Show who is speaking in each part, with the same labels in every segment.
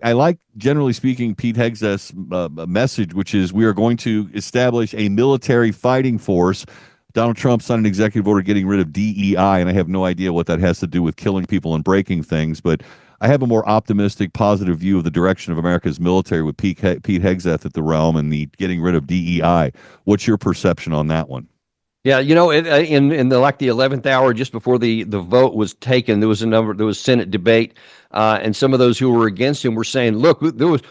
Speaker 1: I like, generally speaking, Pete Hegseth's message, which is we are going to establish a military fighting force. Donald Trump signed an executive order getting rid of DEI, and I have no idea what that has to do with killing people and breaking things, but I have a more optimistic, positive view of the direction of America's military with Pete Hegseth at the realm and the getting rid of DEI. What's your perception on that one?
Speaker 2: Yeah, in the like the 11th hour, just before the vote was taken, there was Senate debate, and some of those who were against him were saying, "Look,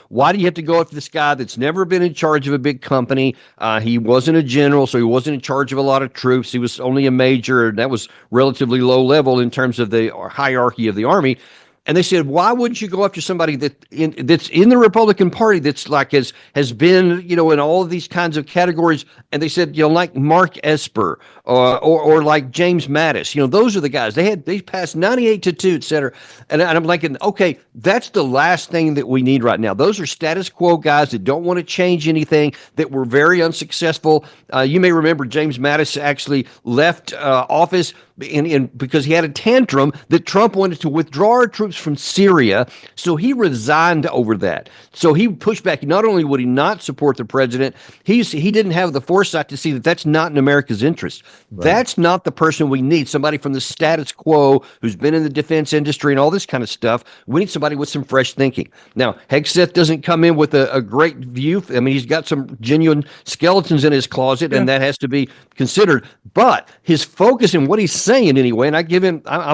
Speaker 2: why do you have to go after this guy that's never been in charge of a big company? He wasn't a general, so he wasn't in charge of a lot of troops. He was only a major, and that was relatively low level in terms of the hierarchy of the army." And they said, why wouldn't you go after somebody that's in the Republican Party that's like has been, in all of these kinds of categories? And they said, like Mark Esper or like James Mattis, those are the guys. They passed 98-2, et cetera. And I'm like, okay, that's the last thing that we need right now. Those are status quo guys that don't want to change anything, that were very unsuccessful. You may remember James Mattis actually left office because he had a tantrum that Trump wanted to withdraw our troops from Syria, so he resigned over that. So he pushed back. Not only would he not support the president, he didn't have the foresight to see that that's not in America's interest. Right. That's not the person we need, somebody from the status quo who's been in the defense industry and all this kind of stuff. We need somebody with some fresh thinking. Now, Hegseth doesn't come in with a great view. I mean, he's got some genuine skeletons in his closet, and that has to be considered. But his focus and what he's saying anyway, and I'm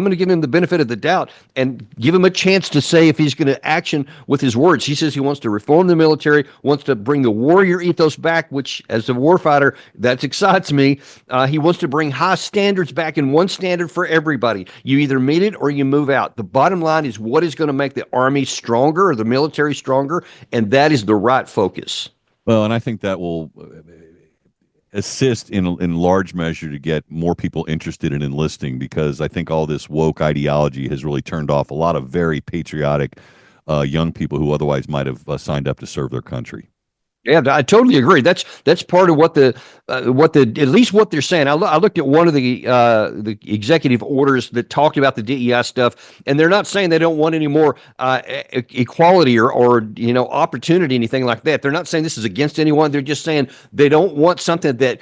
Speaker 2: going to give him the benefit of the doubt and give him a chance to say if he's going to action with his words. He says he wants to reform the military, wants to bring the warrior ethos back, which as a warfighter, that excites me. He wants to bring high standards back and one standard for everybody. You either meet it or you move out. The bottom line is what is going to make the Army stronger or the military stronger, and that is the right focus.
Speaker 1: Well, and I think that will assist in large measure to get more people interested in enlisting, because I think all this woke ideology has really turned off a lot of very patriotic young people who otherwise might have signed up to serve their country.
Speaker 2: Yeah, I totally agree. That's part of what at least what they're saying. I looked at one of the executive orders that talked about the DEI stuff, and they're not saying they don't want any more equality or opportunity, anything like that. They're not saying this is against anyone. They're just saying they don't want something that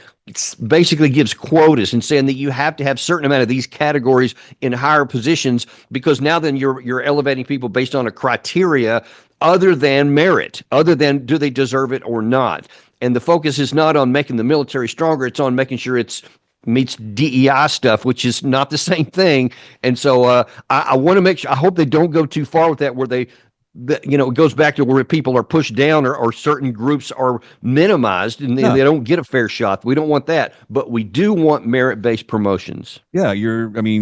Speaker 2: basically gives quotas and saying that you have to have certain amount of these categories in higher positions, because now then you're elevating people based on a criteria other than merit, other than do they deserve it or not. And the focus is not on making the military stronger. It's on making sure it meets DEI stuff, which is not the same thing. And so I want to make sure, I hope they don't go too far with that, where it goes back to where people are pushed down or certain groups are minimized and they don't get a fair shot. We don't want that, but we do want merit-based promotions.
Speaker 1: Yeah,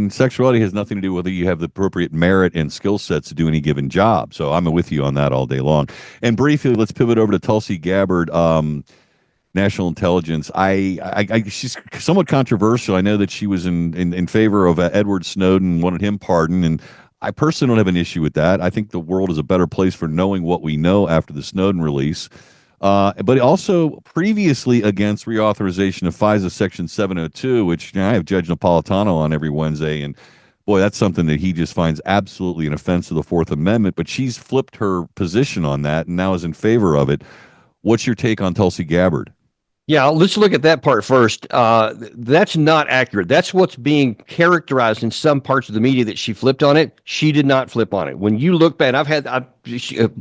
Speaker 1: sexuality has nothing to do with whether you have the appropriate merit and skill sets to do any given job. So I'm with you on that all day long. And briefly, let's pivot over to Tulsi Gabbard, national intelligence. She's somewhat controversial. I know that she was in favor of Edward Snowden, wanted him pardoned, and I personally don't have an issue with that. I think the world is a better place for knowing what we know after the Snowden release. But also previously against reauthorization of FISA Section 702, which I have Judge Napolitano on every Wednesday. And boy, that's something that he just finds absolutely an offense to the Fourth Amendment. But she's flipped her position on that and now is in favor of it. What's your take on Tulsi Gabbard?
Speaker 2: Yeah, let's look at that part first. That's not accurate. That's what's being characterized in some parts of the media, that she flipped on it. She did not flip on it. When you look back, I've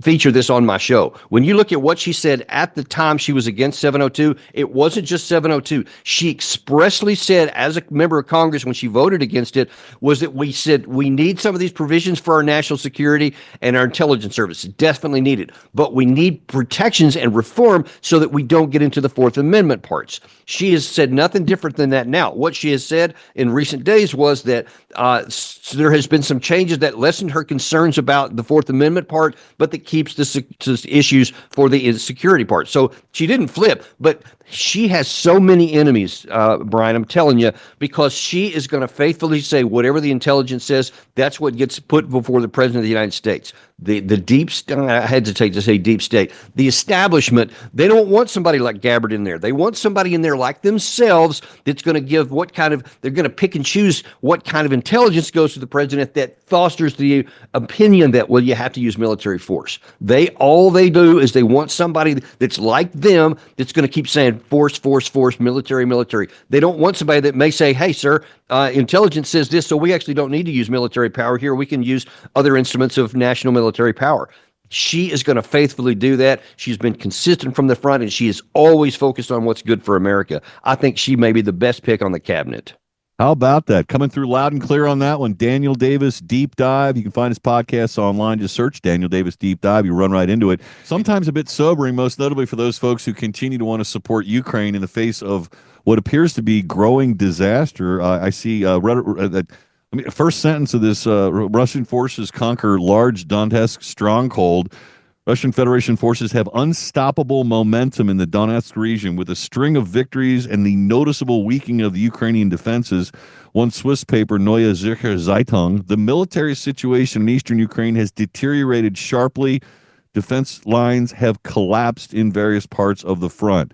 Speaker 2: featured this on my show. When you look at what she said at the time she was against 702, it wasn't just 702. She expressly said, as a member of Congress, when she voted against it, was that we said we need some of these provisions for our national security and our intelligence services. Definitely need it. But we need protections and reform so that we don't get into the Fourth Amendment parts. She has said nothing different than that now. What she has said in recent days was that there has been some changes that lessened her concerns about the Fourth Amendment part, but that keeps the issues for the security part. So she didn't flip, but she has so many enemies, Brian, I'm telling you, because she is going to faithfully say whatever the intelligence says. That's what gets put before the president of the United States. The deep state, I hesitate to say deep state, the establishment, they don't want somebody like Gabbard in there. They want somebody in there like themselves that's going to give they're going to pick and choose what kind of intelligence goes to the president that fosters the opinion that, well, you have to use military military force. All they do is they want somebody that's like them that's going to keep saying force, force, force, military, military. They don't want somebody that may say, hey, sir, intelligence says this, so we actually don't need to use military power here. We can use other instruments of national military power. She is going to faithfully do that. She's been consistent from the front, and she is always focused on what's good for America. I think she may be the best pick on the cabinet.
Speaker 1: How about that? Coming through loud and clear on that one. Daniel Davis Deep Dive. You can find his podcasts online. Just search Daniel Davis Deep Dive. You run right into it. Sometimes a bit sobering, most notably for those folks who continue to want to support Ukraine in the face of what appears to be growing disaster. I see first sentence of this, Russian forces conquer large Donetsk stronghold. Russian Federation forces have unstoppable momentum in the Donetsk region with a string of victories and the noticeable weakening of the Ukrainian defenses. One Swiss paper, Neue Zürcher Zeitung, the military situation in eastern Ukraine has deteriorated sharply. Defense lines have collapsed in various parts of the front.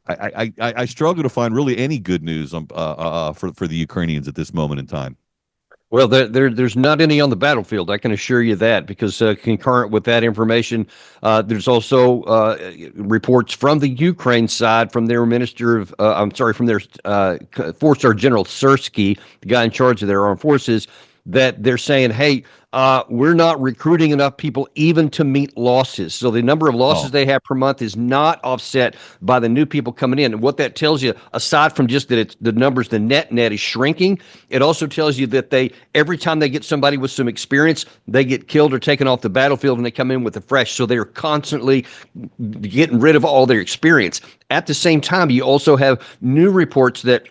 Speaker 1: I struggle to find really any good news for the Ukrainians at this moment in time.
Speaker 2: Well, there's not any on the battlefield. I can assure you that, because concurrent with that information, there's also reports from the Ukraine side, from their minister of, from their four-star General Sersky, the guy in charge of their armed forces, that they're saying, hey, we're not recruiting enough people even to meet losses. So the number of losses they have per month is not offset by the new people coming in. And what that tells you, aside from just that the numbers, the net is shrinking, it also tells you that every time they get somebody with some experience, they get killed or taken off the battlefield and they come in with a fresh. So they're constantly getting rid of all their experience. At the same time, you also have new reports that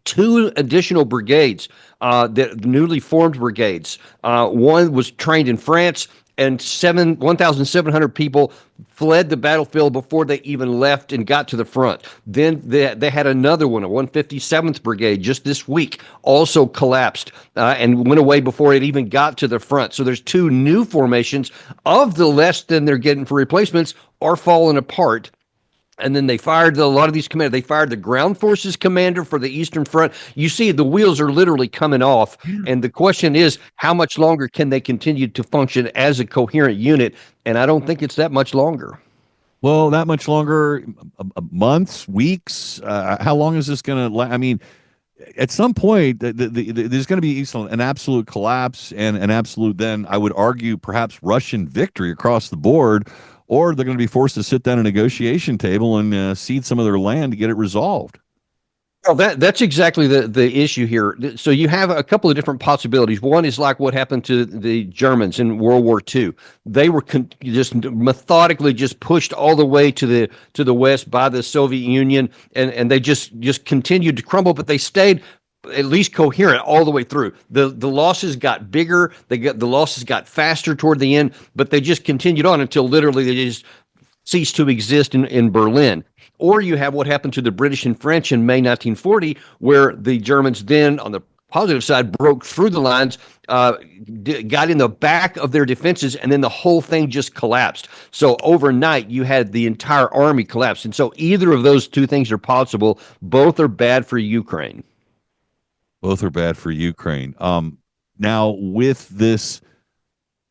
Speaker 2: 2 additional brigades, that newly formed brigades. One was trained in France, and 1,700 people fled the battlefield before they even left and got to the front. Then they had another one, a 157th Brigade, just this week, also collapsed and went away before it even got to the front. So there's 2 new formations. Of the less than they're getting for replacements are falling apart. And then they fired a lot of these commanders. They fired the ground forces commander for the Eastern Front. You see, the wheels are literally coming off. And the question is, how much longer can they continue to function as a coherent unit? And I don't think it's that much longer.
Speaker 1: Well, that much longer, months, weeks? How long is this going to last? I mean, at some point, there's going to be an absolute collapse and an absolute, then I would argue, perhaps Russian victory across the board. Or they're going to be forced to sit down at a negotiation table and cede some of their land to get it resolved.
Speaker 2: Well, that's exactly the issue here. So you have a couple of different possibilities. One is like what happened to the Germans in World War II. They were just methodically just pushed all the way to the west by the Soviet Union, and they just continued to crumble, but they stayed at least coherent all the way through. The losses got bigger, the losses got faster toward the end, but they just continued on until literally they just ceased to exist in Berlin. Or you have what happened to the British and French in May 1940, where the Germans then, on the positive side, broke through the lines, got in the back of their defenses, and then the whole thing just collapsed. So overnight, you had the entire army collapse. And so either of those 2 things are possible. Both are bad for Ukraine.
Speaker 1: Both are bad for Ukraine. Now, with this,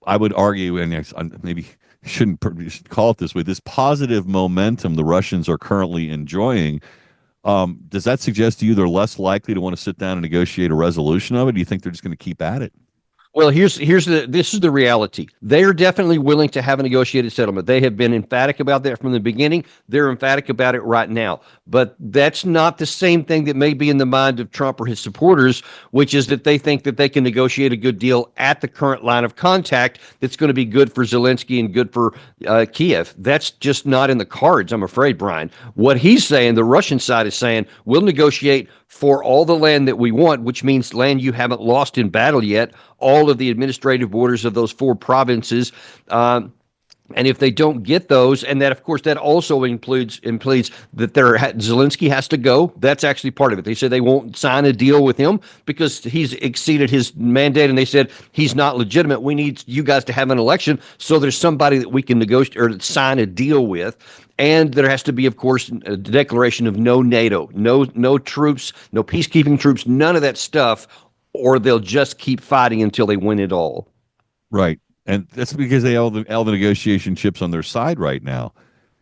Speaker 1: I would argue, and maybe shouldn't call it this way, this positive momentum the Russians are currently enjoying, does that suggest to you they're less likely to want to sit down and negotiate a resolution of it? Do you think they're just going to keep at it?
Speaker 2: Well, this is the reality. They are definitely willing to have a negotiated settlement. They have been emphatic about that from the beginning. They're emphatic about it right now. But that's not the same thing that may be in the mind of Trump or his supporters, which is that they think that they can negotiate a good deal at the current line of contact that's going to be good for Zelensky and good for Kiev. That's just not in the cards, I'm afraid, Brian. What he's saying, the Russian side is saying, we'll negotiate for all the land that we want, which means land you haven't lost in battle yet, all of the administrative borders of those 4 provinces. And if they don't get those, and that, of course, that also implies that Zelensky has to go. That's actually part of it. They said they won't sign a deal with him because he's exceeded his mandate, and they said he's not legitimate. We need you guys to have an election so there's somebody that we can negotiate or sign a deal with. And there has to be, of course, a declaration of no NATO, no troops, no peacekeeping troops, none of that stuff, or they'll just keep fighting until they win it all.
Speaker 1: Right. And that's because they have all the negotiation chips on their side right now.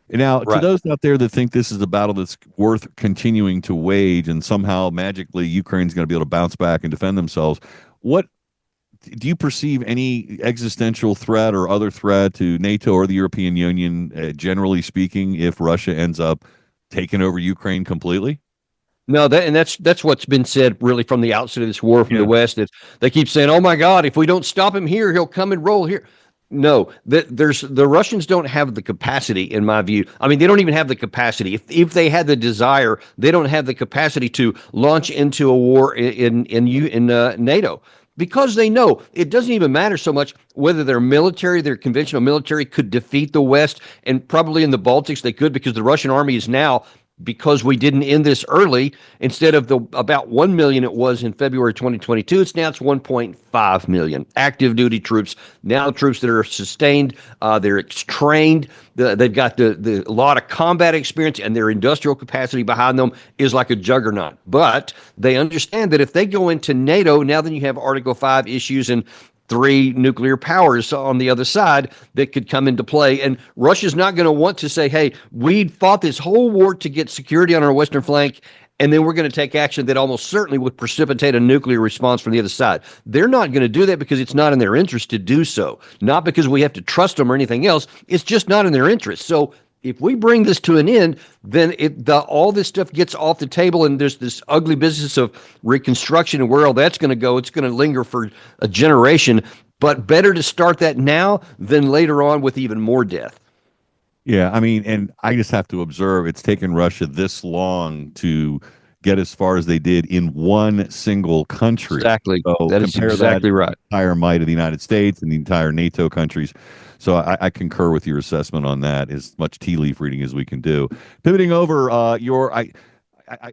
Speaker 1: And now, to
Speaker 2: Right.
Speaker 1: those out there that think this is a battle that's worth continuing to wage, and somehow magically Ukraine's going to be able to bounce back and defend themselves, what do you perceive any existential threat or other threat to NATO or the European Union, generally speaking, if Russia ends up taking over Ukraine completely?
Speaker 2: No, that's what's been said really from the outset of this war from the
Speaker 1: Yeah.
Speaker 2: West. That they keep saying, "Oh my God, if we don't stop him here, he'll come and roll here." No, there's the Russians don't have the capacity, in my view. I mean, they don't even have the capacity. If they had the desire, they don't have the capacity to launch into a war in NATO, because they know it doesn't even matter so much whether their conventional military could defeat the West, and probably in the Baltics they could, because the Russian army is now, because we didn't end this early, instead of the about 1 million it was in February 2022, it's 1.5 million active duty troops. Now troops that are sustained, they're trained, they've got the lot of combat experience, and their industrial capacity behind them is like a juggernaut. But they understand that if they go into NATO, now then you have Article 5 issues and three nuclear powers on the other side that could come into play. And Russia's not going to want to say, hey, we fought this whole war to get security on our western flank, and then we're going to take action that almost certainly would precipitate a nuclear response from the other side. They're not going to do that because it's not in their interest to do so. Not because we have to trust them or anything else. It's just not in their interest. So if we bring this to an end, then all this stuff gets off the table, and there's this ugly business of reconstruction and where all that's going to go. It's going to linger for a generation, but better to start that now than later on with even more death.
Speaker 1: Yeah, I mean, and I just have to observe it's taken Russia this long to get as far as they did in one single country.
Speaker 2: Exactly.
Speaker 1: So
Speaker 2: That is
Speaker 1: compare
Speaker 2: exactly
Speaker 1: that to
Speaker 2: right.
Speaker 1: the entire might of the United States and the entire NATO countries. So I concur with your assessment on that. As much tea leaf reading as we can do. Pivoting over,